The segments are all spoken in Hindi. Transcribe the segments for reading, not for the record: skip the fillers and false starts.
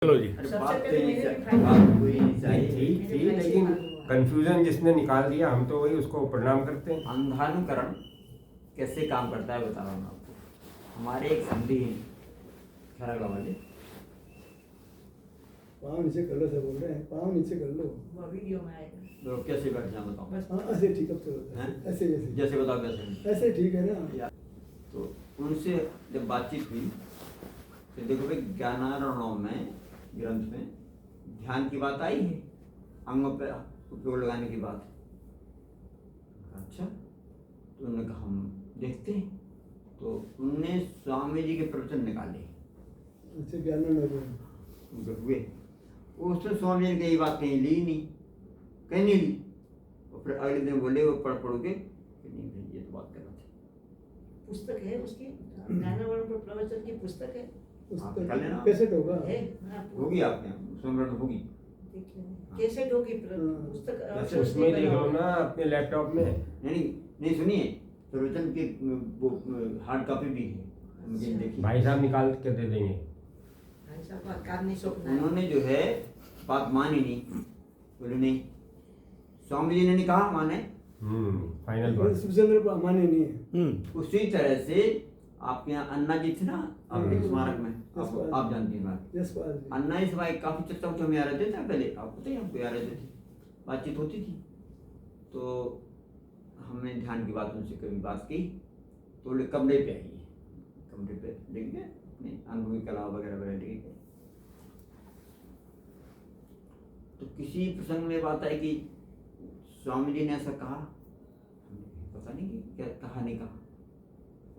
चलो जी। बात हुई ठीक ठीक, लेकिन कंफ्यूजन जिसने निकाल दिया हम तो वही उसको प्रणाम करते हैं। अंधानुकरण कैसे काम करता है बता रहा हूँ आपको। हमारे एक संधि हैं खरगड़ा वाले, पाँव नीचे कर लो, सब बोल रहे हैं पाँव नीचे कर लो। वो वीडियो में आएगा। तो कैसे बैठ जाए बताओ। हाँ ऐसे ठीक, अब चलो हैं? ऐसे ऐसे जैसे बताओ कैसे। ऐसे ठीक है ना। तो उनसे जब बातचीत हुई तो देखो भाई ज्ञानारणों में ग्रंथ में ध्यान की बात आई है, अंगों पर उपयोग लगाने की बात। अच्छा, तो उन्होंने कहा हम देखते हैं। तो उनने स्वामी जी के प्रवचन निकाले, अच्छे ज्ञान हो गए उनके हुए। उसने स्वामी जी ने कही बात कहीं ली नहीं, कहीं नहीं ली। और फिर अगले दिन बोले वो पढ़ के कि नहीं भाई ये तो बात करना चाहिए। पुस्तक है उसकी, ज्ञानावरण पर प्रवचन की पुस्तक है। आप निकाल लेना। कैसेट होगा। है हाँ, होगी आपके यहाँ स्मरण होगी। देखिए, कैसेट होगी पुस्तक अच्छा, उसमें देख लो ना अपने लैपटॉप में। नहीं सुनिए, प्रवचन की वो हार्ड कॉपी भी है, मुझे देखी। भाई साहब निकाल के दे देंगे। भाई साहब का काम नहीं सौंपना है। उन्होंने जो है बात मानी नहीं, बोले नहीं। स्वामी जी ने नहीं कहा माने। फाइनल बात। सुचंद्र माने नहीं है। उसी तरह से आपके यहाँ अन्ना जी थे ना, आपके स्मारक में, आप जानती हैं बात। यस पाल जी। अन्ना इस भाई काफी चर्चा उच्चा में आ रहे थे पहले, आपको पता है हमको आ रहे थे, बातचीत होती थी। तो हमने ध्यान की बात उनसे कभी बात की तो बोले कमरे पे आइए, कमरे पे लेके गए अपने अनुभवी कला वगैरह वगैरह लेके गए। तो किसी प्रसंग में बात आई कि स्वामी जी ने ऐसा कहा, पता नहीं कि क्या कहा नहीं कहा।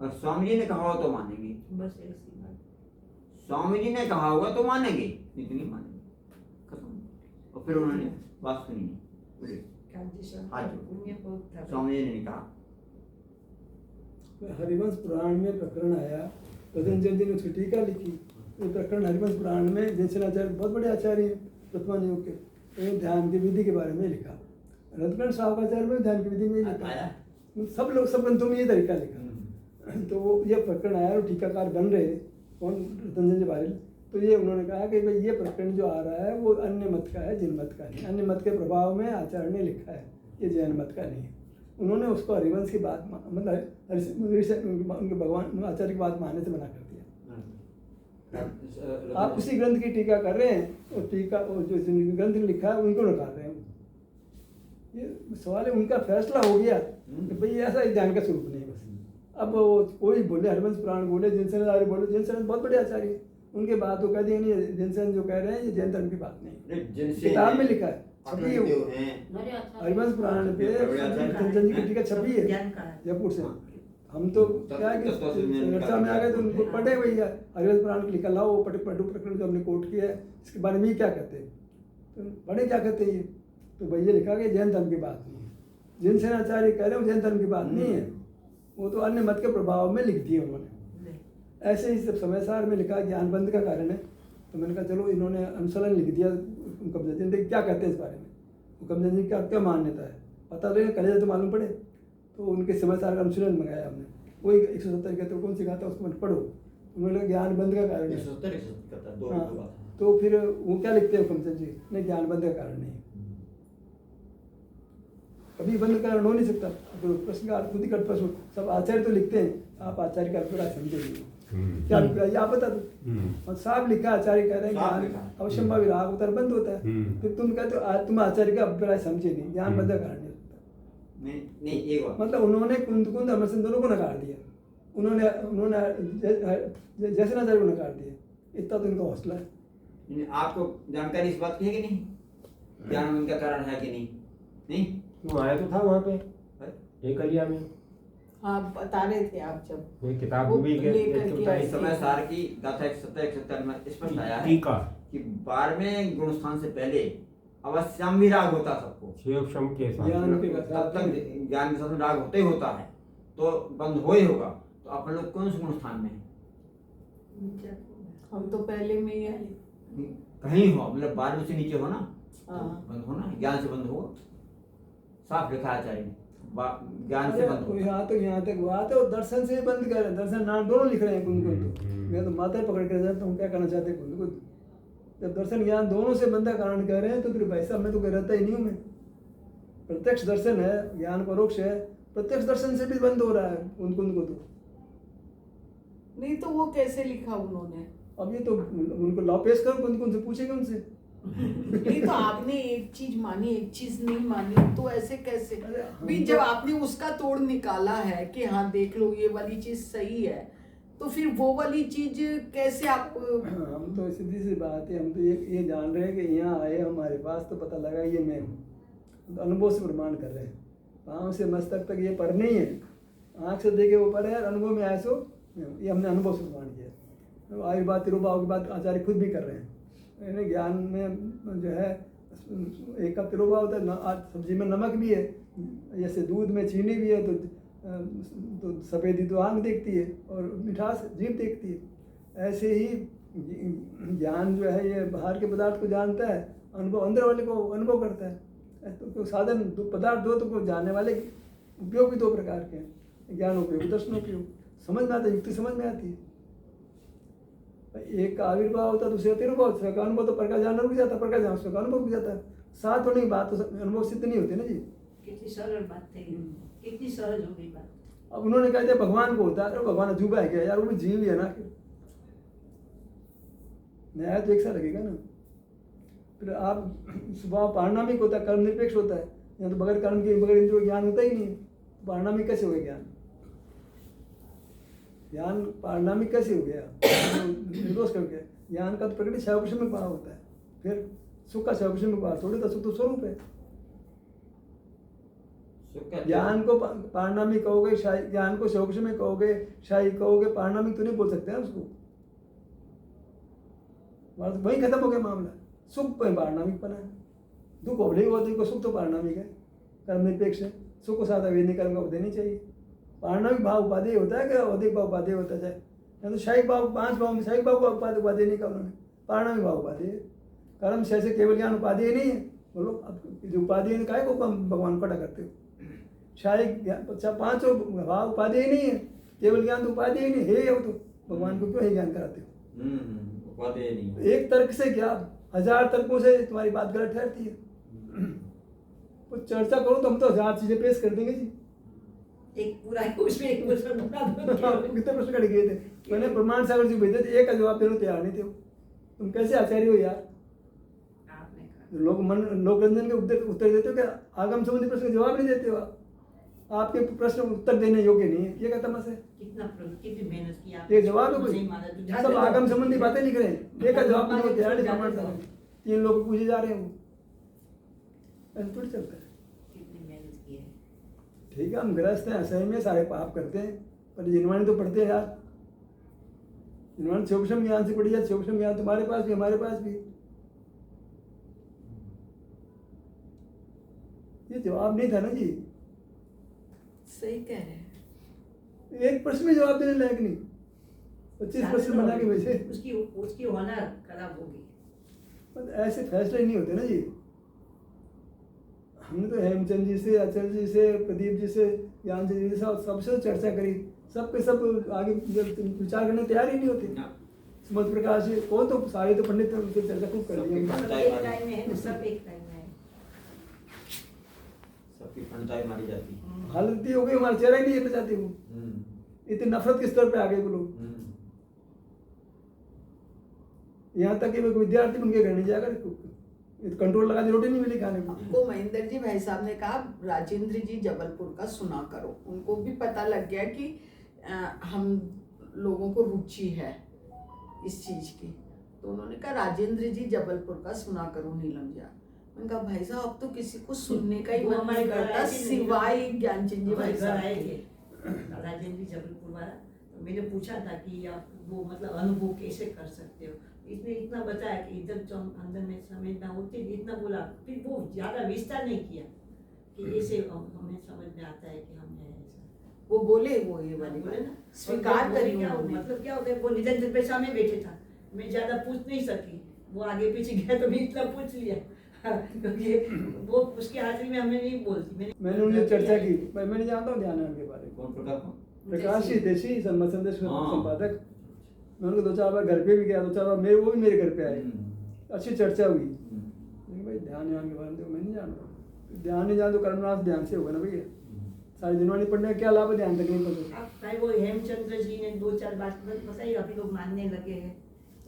और स्वामी जी ने कहा हो तो मानेंगे, बस ऐसी बात। स्वामी जी ने कहा होगा तो मानेंगे, नहीं मानेंगे, खत्म। और फिर उन्होंने बात सुनी नहीं, बोले कांची साहब आज पुण्य बहुत था। स्वामी जी ने नहीं कहा। हरिवंश पुराण में प्रकरण आया, पतंजलि जी ने उसकी टीका लिखी। वो प्रकरण हरिवंश पुराण में जैसेनाचार्य बहुत बड़े आचार्य हैं वर्तमान युग के, उन्होंने ध्यान की विधि के बारे में लिखा। रत्न साहबाचार्य में ध्यान की विधि में लिखा। सब लोग सब ग्रंथों में ये तरीका लिखा। तो वो ये प्रकरण आया और टीकाकार बन रहे कौन, रतंजन वारिल। तो ये उन्होंने कहा कि भाई ये प्रकरण जो आ रहा है वो अन्य मत का है, जिन मत का नहीं। अन्य मत के प्रभाव में आचार्य ने लिखा है, ये जैन मत का नहीं है। उन्होंने उसको हरिवंश की बात मतलब उनके भगवान आचार्य की बात मानने से मना कर दिया। आप उसी ग्रंथ की टीका कर रहे हैं और टीका और जो ग्रंथ लिखा है उनको नकार रहे हैं। ये सवाल है, उनका फैसला हो गया कि भाई ऐसा ज्ञान का स्वरूप नहीं है। बस अब वो कोई बोले हरिवंश पुराण बोले, जिनसेन बोले, जिनसेन बहुत बड़े आचार्य हैं, उनके बात तो कह दिए नहीं। जिनसेन जो कह रहे हैं ये जैन धर्म की बात नहीं, किताब में लिखा है, छपी है हरिवंश पुराण पे रतंजन जी की टीका छपी है जयपुर से। हम तो क्या है कि चर्चा में आ गए तो उनको पढ़े वही है हरिवंश पुराण लिखा लाओ, वो पढ़ो प्रकरण जो हमने कोट किया है इसके बारे में क्या कहते हैं, तो पढ़े क्या कहते हैं ये। तो भैया लिखा कि जैन धर्म की बात नहीं है। जिनसेन आचार्य कह रहे हो जैन धर्म की बात नहीं है, वो तो अन्य मत के प्रभाव में लिख दिए उन्होंने। ऐसे ही सब समय सार में लिखा ज्ञान बंद का कारण है। तो मैंने कहा चलो इन्होंने अनुसलन लिख दिया कमजन जी क्या कहते हैं इस बारे में, कमजन जी क्या क्या मान्यता है पता लगे, कलेजा तो मालूम पड़े। तो उनके समय सार का अनुसलन मंगाया हमने, वही 170 कहते कौन सिखाता उसको मैंने पढ़ो। उन्होंने कहा ज्ञान बंद का कारण है। हाँ, तो फिर वो क्या लिखते हैं कमजन जी नहीं, ज्ञान बंद का कारण नहीं, कभी बंद कारण हो नहीं सकता। तो प्रश्न का खुद ही करता सब आचार्य तो लिखते हैं, आप आचार्य का अभिप्राय समझेंगे क्या अभिप्राय आप बता दो। और साफ लिखा आचार्य कह रहे हैं अवश्यंभा विराग होता है, बंद होता है। फिर तुम कहते हो तुम आचार्य का अभिप्राय समझे नहीं, ज्ञान बंद का कारण नहीं होता। नहीं एक बात मतलब उन्होंने कुंद अमरसेन दोनों को नकार दिया। उन्होंने जैसे आचार्य को नकार दिया, इतना तो इनका हौसला है। आपको जानकारी इस बात की है कि नहीं, ज्ञान उनका कारण है कि नहीं? नहीं तुम आया तो था वहाँ पे एक कलिया में, आप बता रहे थे आप जब ये किताब भी इस समय सार की गाथा 170 में स्पष्ट आया है कि 12वें गुणस्थान से पहले अवश्यम भी राग होता सबको, शिवक्षम के साथ तब तक ज्ञान के साथ राग होता ही होता है, तो बंद हो ही होगा। तो अपन लोग कौन से गुणस्थान में है? हम तो पहले में ही आए, कहीं हो मतलब 12वें से नीचे हो ना, हाँ। बंद होना, ज्ञान से बंद होगा, साफ लिखा आचार्य ने, ज्ञान से बंद होगा। यहाँ तो यहाँ तक वहाँ तो दर्शन से बंद कर रहे हैं, दर्शन नाम दोनों लिख रहे हैं कुंद को। तो मैं तो माता पकड़ कर जाता हूँ, क्या करना चाहते हैं कुंद को। जब दर्शन ज्ञान दोनों से बंधा कारण कह रहे हैं तो फिर भाई साहब मैं तो रहता ही नहीं हूँ मैं। प्रत्यक्ष दर्शन है, ज्ञान परोक्ष है, प्रत्यक्ष दर्शन से भी बंद हो रहा है उनको तो। नहीं तो वो कैसे लिखा उन्होंने? अब ये तो उनको लाओ पेश करो, उनसे पूछेंगे उनसे। नहीं तो आपने एक चीज मानी एक चीज नहीं मानी तो ऐसे कैसे? अरे हम भी तो- जब आपने उसका तोड़ निकाला है कि हाँ देख लो ये वाली चीज सही है, तो फिर वो वाली चीज कैसे आप? हम तो सीधी सी बात है, हम तो ये जान रहे हैं कि यहाँ आए हमारे पास तो पता लगा ये मैं हूँ, तो अनुभव से प्रमाण कर रहे हैं। पाँव से मस्तक तक ये पर नहीं है, आँख से देखे वो पर है, अनुभव में आए सो ये हमने अनुभव से प्रमाण किया। तो आई बात तिरुभाव की बात आचार्य खुद भी कर रहे हैं। यानी ज्ञान में जो है एक का तिरुभाव होता है, आज सब्जी में नमक भी है, जैसे दूध में चीनी भी है, तो सफ़ेदी तो आँख देखती है और मिठास जीभ देखती है। ऐसे ही ज्ञान जो है ये बाहर के पदार्थ को जानता है, अनुभव अंदर वाले को अनुभव करता है। तो साधन दो पदार्थ दो, तो को जानने वाले उपयोग भी दो प्रकार के हैं, ज्ञान उपयोग दर्शन उपयोग। समझ में आता है, युक्ति समझ में आती है। एक का आविर्भाव होता है, दूसरे का तिरुभाव, दूसरे का अनुभव, तो पर का जानना भी जाता है, पर का जान उसका अनुभव भी जाता है। साथ होने की बात तो अनुभव सिद्ध नहीं होती ना जी। कितनी सरल बात थी, कितनी सहज हो गई बात। अब उन्होंने कहा था भगवान को होता है, अरे भगवान अजूबा है क्या यार, वो भी जीव ही है ना। न्याय तो एक सा लगेगा ना। फिर आप स्वभाव पारिणामिक होता है, कर्म निरपेक्ष होता है, यहाँ तो बगैर कर्म के बगैर इंद्रियों ज्ञान होता ही नहीं है। पारिणामिक कैसे हो गया ज्ञान? ज्ञान पारिणामिक कैसे हो गया? निर्दोष कर गया। ज्ञान का तो प्रकृति क्षयपुरुष में भाव होता है, फिर सुख का क्षयपुरुष में भाव थोड़ी, तो सुख तो स्वरूप है। ज्ञान को पारिणामिक कहोगे, ज्ञान को क्षयपुरुष में कहोगे, शाही कहोगे, पारिणामिक तो नहीं बोल सकते हैं उसको। वही खत्म हो गया मामला। सुख पारिणामिक बना है, दुख अवधि होती को, सुख तो पारिणामिक है, कर्म निरपेक्ष है। सुख को साथ अवैध कर्म का देनी चाहिए। पारिणामिक भाव उपाधेय होता है, क्या अवधिक भाव उपाधेय होता है? या तो शाही भाव, 5 भाव में शाही भाव को उपाधेय नहीं कहा उन्होंने, पारिणामिक भाव उपाधेय। कर्म से केवल ज्ञान उपाधेय नहीं है। बोलो अब जो उपाधेय है, काय को भगवान को करते हो? शाही 5 भाव उपाधेय नहीं है, केवल ज्ञान तो उपाधेय नहीं है, वो तो भगवान को क्यों है ज्ञान कराते हो? उपाधेय नहीं। एक तर्क से क्या 1000 तर्कों से तुम्हारी बात गलत ठहरती है। तो चर्चा करो तो हम तो 1000 चीजें पेश कर देंगे जी। एक पूरा उसमें एक प्रश्न बना दो। कितने प्रश्न कट गए थे, मैंने प्रमाण सागर जी भेजे थे, एक का जवाब देने तैयार नहीं थे। तुम कैसे आचार्य हो यार? आपने कहा लोक रंजन के उत्तर देते हो क्या? आगम संबंधी प्रश्न का जवाब नहीं देते हो आप। आपके प्रश्न उत्तर देने योग्य नहीं है, ये क्या तमाशा है? कितनी मेहनत की आपने। ये जवाब है कोई? नहीं माना तो सब आगम संबंधी बातें लिख रहे हैं, एक का जवाब देने को तैयार नहीं। प्रमाण सागर 3 लोग पूछे जा रहे हैं, वो ऐसे थोड़ी चलता है। कितनी मेहनत की है। ठीक है, हम गृहस्थ हैं, सही में सारे पाप करते हैं, पर जिनवाणी तो पढ़ते हैं यार। जिनवाणी शिवक्षम ज्ञान से पढ़ी जाए, शिवक्षम ज्ञान तुम्हारे पास भी हमारे पास भी। ये जवाब नहीं था ना जी। सही कह रहे हैं। एक प्रश्न में जवाब देने लायक नहीं, 25 प्रश्न बना के भेजे। उसकी होना खराब होगी। पर ऐसे फैसले नहीं होते ना जी। हमने तो हेमचंद जी से, अचल जी से, प्रदीप जी से, ज्ञान जी से सबसे चर्चा करी, सब पे सब आगे विचार करने तैयार ही नहीं होते। सुमंत प्रकाश जी को तो सारे तो पंडित उनसे चर्चा खूब कर ली। एक टाइम में है, सब एक टाइम में है। सबकी पंचायत मारी जाती है। हालत हो गई, हमारा चेहरा ही नहीं बचाते वो। इतनी नफरत के स्तर पे आ गए वो लोग। यहाँ तक कि विद्यार्थी उनके घर नहीं जाकर कंट्रोल लगा के रोटी नहीं मिली खाने को। आपको महेंद्र जी भाई साहब ने कहा राजेंद्र जी जबलपुर का सुना करो, उनको भी पता लग गया कि हम लोगों को रुचि है इस चीज की, तो उन्होंने कहा राजेंद्र जी जबलपुर का सुना करो नीलम जा। मैंने कहा भाई साहब अब तो किसी को सुनने का ही वो मन हमारे नहीं घर करता आए थे, सिवाय ज्ञानचंद जी भाई घर साहब आए के। थे राजेंद्र जी जबलपुर वाला, तो मैंने पूछा था कि आप वो मतलब अनुभव कैसे कर सकते हो। इसने इतना बताया कि इधर जो अंदर में समझना होती है, इतना बोला, फिर वो ज्यादा विस्तार नहीं किया कि ऐसे हमें समझ में आता है कि हमने ऐसा। वो बोले वो ये वाली बोले ना, स्वीकार करी क्या उन्होंने। मतलब क्या हो गया, वो निरंतर पे सामने बैठे था, मैं ज्यादा पूछ नहीं सकी, वो आगे पीछे गया तो मैं इतना पूछ लिया क्योंकि वो उसकी हाजिरी में हमें नहीं बोलती। मैंने उनसे चर्चा की, मैं जानता हूँ ध्यान के बारे में। कौन प्रकार को? प्रकाश जी देशी संदेश हाँ। संपादक। मैं उनको 2-4 बार घर पे भी गया, 2-4 बार वो भी मेरे घर पे आए। अच्छी चर्चा हुई। लेकिन भाई ध्यान के बारे में तो मैं नहीं जान रहा। ध्यान नहीं जान तो कर्मनाश ध्यान से होगा ना भैया। सारी दिनवाणी पढ़ने का क्या लाभ है, ध्यान तक नहीं पता। अब भाई वो हेमचंद्र जी ने 2-4 बात बताई, अभी लोग मानने लगे हैं।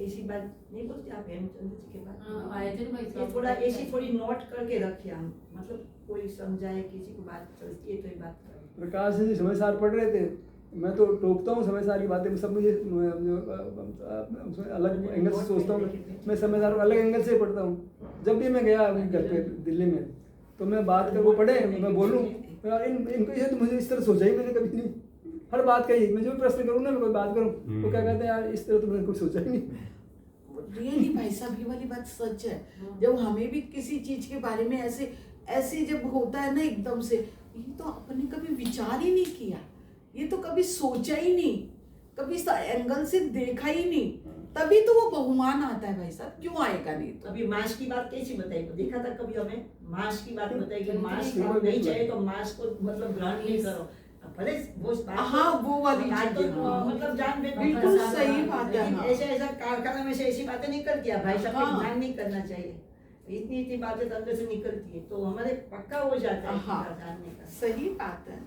ऐसी बात नहीं बोलते आप हेमचंद्र जी के बाद आए थे भाई तो थोड़ा ऐसी थोड़ी नोट करके रखिए हम, मतलब कोई समझाए किसी को बात चलती है तो ये बात करें। प्रकाश जी समय सार पढ़ रहे थे, मैं तो टोकता हूँ समय सार की बातें, सब मुझे अलग एंगल से सोचता हूँ। मैं समय सार को अलग एंगल से पढ़ता हूँ। जब भी मैं गया अपने घर पे दिल्ली में तो मैं बात कर वो पढ़े, मैं बोलूँ यार इनको ये तो मुझे इस तरह सोचा ही मैंने कभी नहीं। हर बात का ही मैं जो भी प्रश्न करूँ ना, मैं कोई बात करूँ वो क्या कहते हैं यार इस तरह तो मैंने कुछ सोचा ही नहीं। रियली भाई साहब ये वाली बात सच है। जब हमें भी किसी चीज के बारे में ऐसे ऐसे जब होता है ना एकदम से, ये तो अपने कभी विचार ही नहीं किया, ये तो कभी सोचा ही नहीं, कभी इस एंगल से देखा ही नहीं, तभी तो वो बहुमान आता है भाई साहब। क्यों आएगा नहीं तो? अभी मांस की बात कैसी बताई, देखा था कभी हमें मांस की बात बताई कि मांस नहीं चाहिए तो मांस को मतलब ग्रहण नहीं करो, भले वो हाँ वो वाली बात चीज़, तो हाँ। मतलब जान पे बिल्कुल सही बात है, हाँ। ऐसा ऐसा कारखाना में से ऐसी बातें निकल गया भाई साहब, हाँ। ध्यान नहीं करना चाहिए। इतनी इतनी बातें तो अंदर से निकलती है तो हमारे पक्का हो जाता है हाँ। जानने का। सही बात है।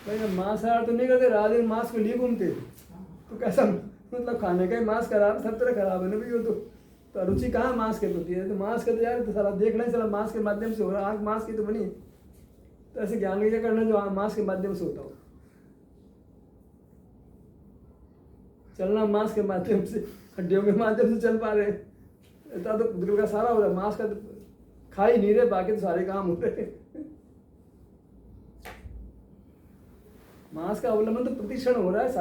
भाई मांसाहार तो नहीं करते, रात दिन मांस को लिए घूमते तो कैसा मतलब खाने का ही मांस खराब, सब तरह खराब है ना भाई। वो तो रुचि कहाँ मांस के प्रति है? तो मांस का तो यार तो सारा देखना ही सारा मांस के माध्यम से हो रहा है। आँख मांस की तो बनी, तो ऐसे ज्ञान का क्या करना जो मांस के माध्यम से होता हो। चलना मांस के माध्यम से, हड्डियों के माध्यम से चल पा रहे हैं, इतना तो दिल का सारा हो रहा है। मांस का तो खा ही नहीं रहे, बाकी तो सारे काम हो रहे हैं। मांस का अवलंबन तो प्रतिक्षण हो रहा है।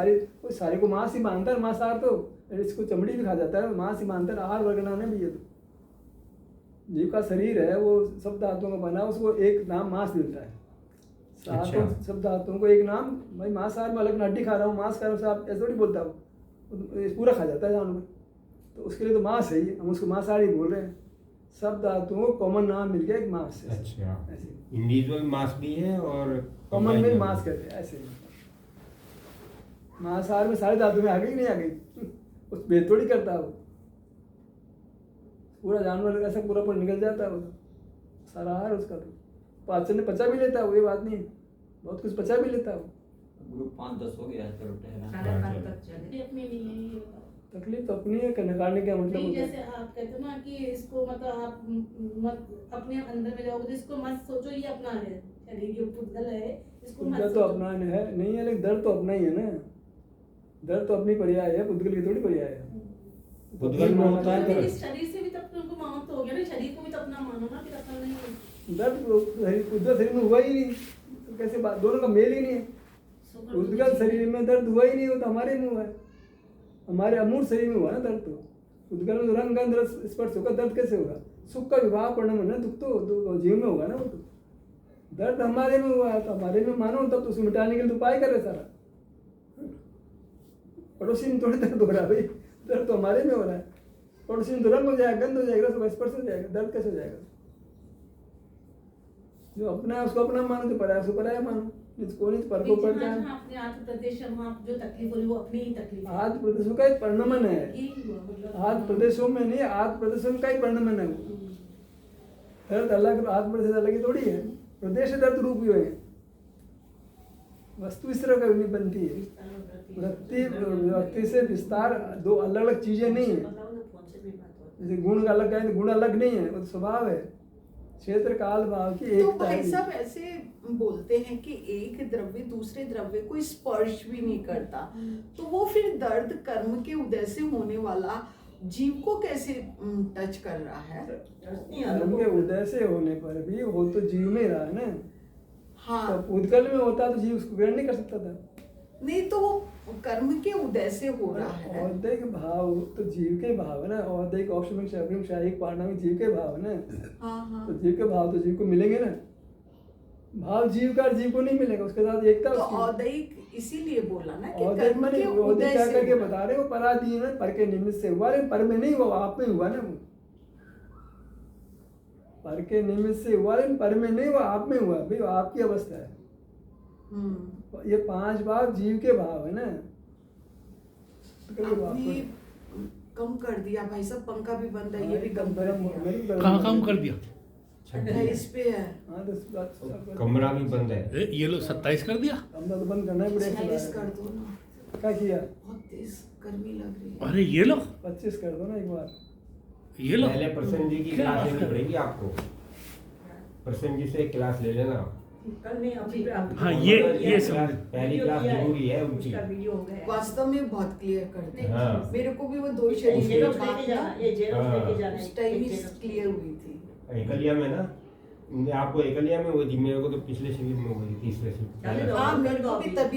सारे को मांस ही मानता है मांसाहार तो, इसको चमड़ी भी खा जाता है, मांस ही मानता है। आहार वर्गना भी ये तो जीव का शरीर है वो सब धातुओं का बना, उसको एक नाम मांस मिलता है। सातों सब धातुओं को एक नाम। भाई मांसाहार में अलग हड्डी खा रहा हूँ, मांस खा रहा हूँ, आप ऐसे थोड़ी बोलता हूँ, पूरा खा जाता है जानवर, तो उसके लिए तो मांस है ही, हम उसको मांसाहारी बोल रहे हैं। सब धातुओं को कॉमन नाम मिल गया एक मांस से। अच्छा, ऐसे इंडिविजुअल मांस भी है और कॉमन में मांस कहते हैं ऐसे। मांसाहार में सारे धातु में आ गई नहीं आ गई, उस भेद थोड़ी करता है वो। पूरा जानवर ऐसा पूरा पूरा निकल जाता है वो, सारा आहार उसका तो पाचन में पचा भी लेता है वो, ये बात नहीं है, बहुत कुछ पचा भी लेता है वो। ग्रुप 5-10 हो गया है, चलो टहला। 5:30 तक चले। अपनी नहीं है ये बताओ। तकलीफ तो अपनी है, नकारने का मतलब नहीं होता है। जैसे आप कहते हो ना कि इसको मतलब आप मत अपने अंदर में जाओगे तो इसको मत सोचो ये अपना है, शरीर ये पुद्गल है, इसको मत पुद्गल तो अपना है नहीं है, लेकिन दर्द तो अपना ही है ना। दर्द तो अपनी पर्याय है, पुद्गल की थोड़ी पर्याय है। पुद्गल में होता है तो तो इस शरीर से भी तब तुमको मानो तो हो गया ना, शरीर को भी तो अपना मानो ना, फिर अपना नहीं है। दर्द उद्धर शरीर में हुआ ही नहीं, तो कैसे बात, दोनों का मेल ही नहीं है। उद्गल शरीर में दर्द हुआ ही नहीं, वो तो हमारे में हुआ है, हमारे अमूर्त शरीर में हुआ ना दर्द। तो उद्गल में रंग गंध रस स्पर्श होगा, दर्द कैसे होगा? सुख का विभाग पड़ना में ना, दुख तो जीव में होगा ना। वो तो दर्द हमारे में हुआ है तो हमारे में मानो, तब तो उसको मिटाने के लिए तो उपाय कर रहे सारा। पड़ोसी में थोड़ी दर्द हो रहा है भाई, दर्द तो हमारे में हो रहा है। पड़ोसी में तो रंग हो जाएगा, गंध हो जाएगा, रस स्पर्श हो जाएगा, दर्द कैसे हो जाएगा? जो अपना है उसको अपना मानो, जो पराया उसको पराया मानो, जिसको नहीं पर को पड़ जाए। अपने आत्म प्रदेश वहाँ जो तकलीफ हो रही है वो अपनी ही तकलीफ है। आत्म प्रदेशों का एक परिणमन है, मतलब आत्म प्रदेशों में नहीं, आत्म प्रदेशों का ही परिणमन है वो। दर्द अलग, आत्म प्रदेश अलग ही थोड़ी है। प्रदेश दर्द रूप ही है, वस्तु इस तरह का नहीं बनती है। व्यक्ति से विस्तार दो अलग अलग चीजें नहीं है। जैसे गुण का अलग है, गुण अलग नहीं है, वो तो स्वभाव है। क्षेत्र काल भाव की तो एकता भाई है। साहब ऐसे बोलते हैं कि एक द्रव्य दूसरे द्रव्य को स्पर्श भी नहीं करता, तो वो फिर दर्द कर्म के उदय से होने वाला जीव को कैसे टच कर रहा है? कर्म के उदय से होने पर भी वो तो जीव में रहा है ना। हाँ तो उद्गल में होता तो जीव उसको ग्रहण नहीं कर सकता था। नहीं, तो वो कर्म के उदय से हो रहा है। औदैहिक भाव तो जीव के भाव है ना, औदैहिक औपचारिक शारीरिक शारीरिक पारणामिक जीव के भाव है ना। हाँ हाँ। तो जीव के भाव तो जीव को मिलेंगे ना, भाव जीव का जीव को नहीं मिलेगा, उसके साथ एकता तो उसकी। औदैहिक इसीलिए बोला ना कि औदैहिक कर्म माने के औदैहिक उदय क्या से करके हो रहा बता रहे हो, पराधीन है, पर के निमित्त से हुआ, पर में नहीं हुआ, आप में हुआ ना। वो पर के निमित्त से हुआ, पर में नहीं हुआ, आप में हुआ भाई, आपकी अवस्था है। है। ये 5 भाव जीव के भाव है ना। अभी कम कर दिया भाई साहब, पंखा भी बंद है, ये भी कम कर दिया। कहाँ काम कर दिया? 28 पे है। हाँ तो इस बात से कमरा भी बंद है। ये लोग 27 कर दिया। कमरा तो बंद करना ही पड़ेगा। 26 कर दो ना, क्या किया? बहुत तेज गर्मी लग रही है। अरे ये लोग 25 कर दो ना एक बार। ये लोग पहले प्रसन्न जी की क्या क्लास बात लेनी कर- पड़ेगी आपको। प्रसन्न जी से एक क्लास ले लेना। कल नहीं अभी हाँ, ये क्लास- समझ। पहली क्लास जरूरी है उनकी। उसका वीडियो हो गया है। वास्तव में बहुत क्लियर करते हैं। हाँ। मेरे को भी वो 2 ये शरीर की जेरोक्स बात लेके जाना, ना ये जेरोक्स हाँ। लेके जाना उस टाइम ही जेरोक्स। क्लियर हुई थी। एकलिया में ना, आपको एकलिया में हुई थी, मेरे को तो पिछले शिविर में हुई थी, तीसरे शिविर। चले जाओ। हाँ, मेरे को भी तभी